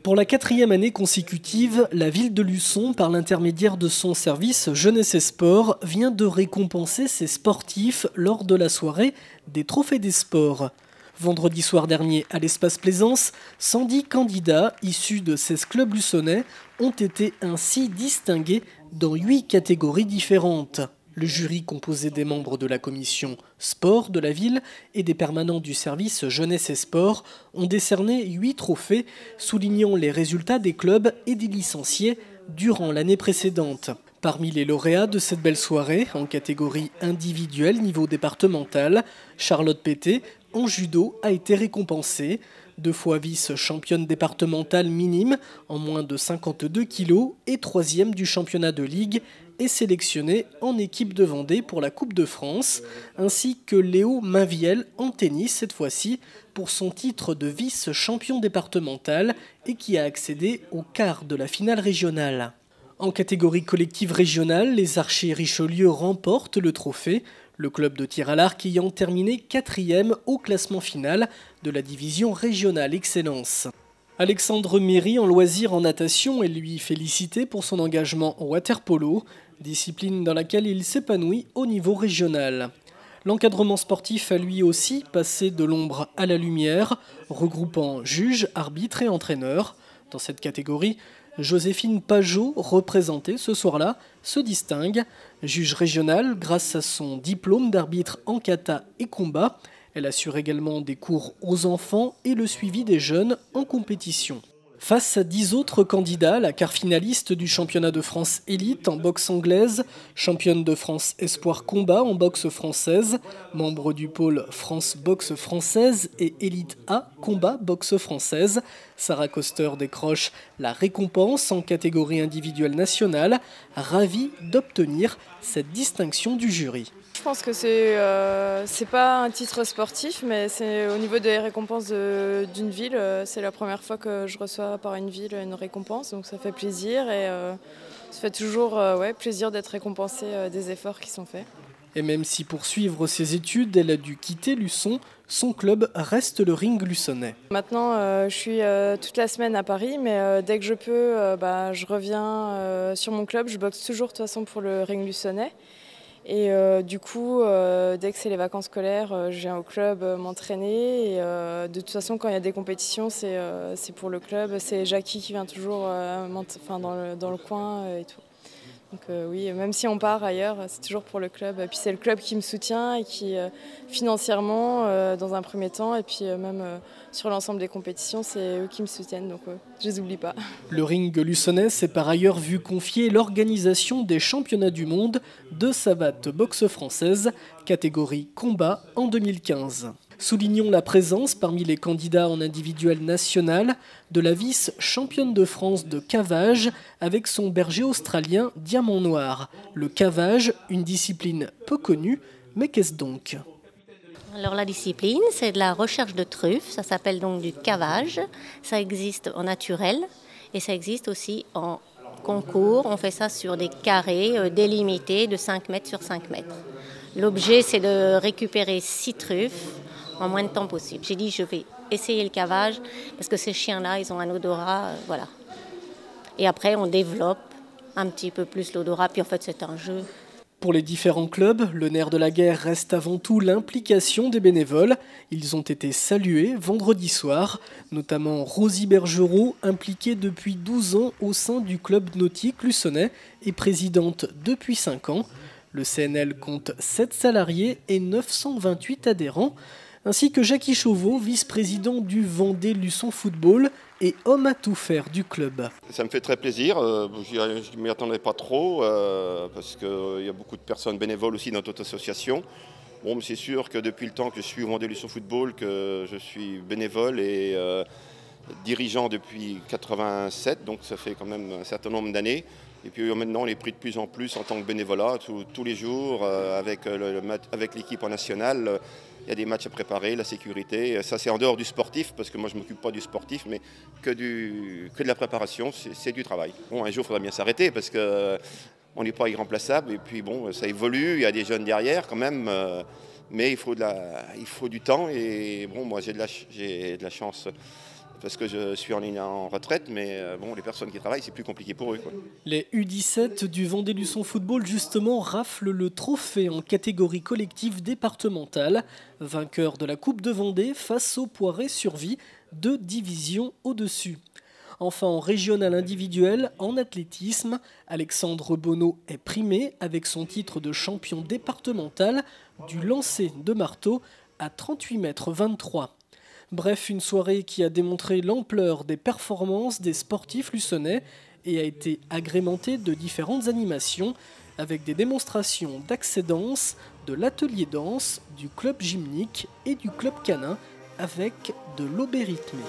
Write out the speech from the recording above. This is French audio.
Pour la 4e année consécutive, la ville de Luçon, par l'intermédiaire de son service Jeunesse et Sport, vient de récompenser ses sportifs lors de la soirée des Trophées des Sports. Vendredi soir dernier, à l'Espace Plaisance, 110 candidats issus de 16 clubs luçonnais ont été ainsi distingués dans 8 catégories différentes. Le jury, composé des membres de la commission sport de la ville et des permanents du service Jeunesse et Sport, ont décerné 8 trophées, soulignant les résultats des clubs et des licenciés durant l'année précédente. Parmi les lauréats de cette belle soirée, en catégorie individuelle niveau départemental, Charlotte Pété, en judo, a été récompensée. 2 fois vice-championne départementale minime en moins de 52 kilos et 3e du championnat de ligue, est sélectionnée en équipe de Vendée pour la Coupe de France, ainsi que Léo Mainviel en tennis cette fois-ci pour son titre de vice-champion départemental et qui a accédé au quart de la finale régionale. En catégorie collective régionale, les Archers Richelieu remportent le trophée, le club de tir à l'arc ayant terminé 4e au classement final de la division régionale Excellence. Alexandre Méry en loisirs en natation est lui félicité pour son engagement au water-polo, discipline dans laquelle il s'épanouit au niveau régional. L'encadrement sportif a lui aussi passé de l'ombre à la lumière, regroupant juges, arbitres et entraîneurs. Dans cette catégorie, Joséphine Pajot, représentée ce soir-là, se distingue. Juge régionale grâce à son diplôme d'arbitre en kata et combat. Elle assure également des cours aux enfants et le suivi des jeunes en compétition. Face à 10 autres candidats, la quart finaliste du championnat de France élite en boxe anglaise, championne de France espoir combat en boxe française, membre du pôle France boxe française et élite A combat boxe française, Sarah Coster décroche la récompense en catégorie individuelle nationale, ravie d'obtenir cette distinction du jury. Je pense que c'est pas un titre sportif, mais c'est au niveau des récompenses d'une ville. C'est la première fois que je reçois par une ville une récompense, donc ça fait plaisir et ça fait toujours plaisir d'être récompensé des efforts qui sont faits. Et même si pour suivre ses études, elle a dû quitter Luçon, son club reste le Ring luçonnais. Maintenant, je suis toute la semaine à Paris, mais dès que je peux, je reviens sur mon club. Je boxe toujours de toute façon pour le Ring luçonnais. Et du coup, dès que c'est les vacances scolaires, je viens au club m'entraîner. Et de toute façon, quand il y a des compétitions, c'est pour le club. C'est Jackie qui vient toujours dans le coin et tout. Donc oui, même si on part ailleurs, c'est toujours pour le club. Et puis c'est le club qui me soutient et qui financièrement, dans un premier temps, et puis même sur l'ensemble des compétitions, c'est eux qui me soutiennent, donc je les oublie pas. Le Ring luçonnais s'est par ailleurs vu confier l'organisation des championnats du monde de savate boxe française, catégorie combat en 2015. Soulignons la présence parmi les candidats en individuel national de la vice-championne de France de cavage avec son berger australien Diamant Noir. Le cavage, une discipline peu connue, mais qu'est-ce donc ? Alors la discipline, c'est de la recherche de truffes, ça s'appelle donc du cavage. Ça existe en naturel et ça existe aussi en concours. On fait ça sur des carrés délimités de 5 mètres sur 5 mètres. L'objet, c'est de récupérer 6 truffes en moins de temps possible. J'ai dit je vais essayer le cavage parce que ces chiens-là, ils ont un odorat, voilà. Et après, on développe un petit peu plus l'odorat, puis en fait, c'est un jeu. Pour les différents clubs, le nerf de la guerre reste avant tout l'implication des bénévoles. Ils ont été salués vendredi soir, notamment Rosie Bergerot, impliquée depuis 12 ans au sein du club nautique luçonnais et présidente depuis 5 ans. Le CNL compte 7 salariés et 928 adhérents, ainsi que Jackie Chauveau, vice-président du Vendée Luçon Football et homme à tout faire du club. Ça me fait très plaisir, je ne m'y attendais pas trop parce qu'il y a beaucoup de personnes bénévoles aussi dans notre association. Bon, c'est sûr que depuis le temps que je suis au Vendée Luçon Football, que je suis bénévole et dirigeant depuis 87, donc ça fait quand même un certain nombre d'années. Et puis maintenant, on est pris de plus en plus en tant que bénévolat, tous les jours, avec l'équipe en nationale. Il y a des matchs à préparer, la sécurité. Ça, c'est en dehors du sportif, parce que moi, je ne m'occupe pas du sportif, mais que de la préparation, c'est du travail. Bon, un jour, il faudra bien s'arrêter, parce qu'on n'est pas irremplaçable. Et puis, bon, ça évolue, il y a des jeunes derrière, quand même. Mais il faut du temps. Et bon, moi, j'ai de la chance parce que je suis en retraite, mais bon, les personnes qui travaillent, c'est plus compliqué pour eux, quoi. Les U17 du Vendée-Luçon Football, justement, raflent le trophée en catégorie collective départementale. Vainqueur de la Coupe de Vendée face au Poiré Survie, 2 divisions au-dessus. Enfin, en régional individuel, en athlétisme, Alexandre Bonneau est primé avec son titre de champion départemental du lancer de marteau à 38,23 m. Bref, une soirée qui a démontré l'ampleur des performances des sportifs luçonnais et a été agrémentée de différentes animations avec des démonstrations d'accès danse, de l'atelier danse, du club gymnique et du club canin avec de l'obérythmie.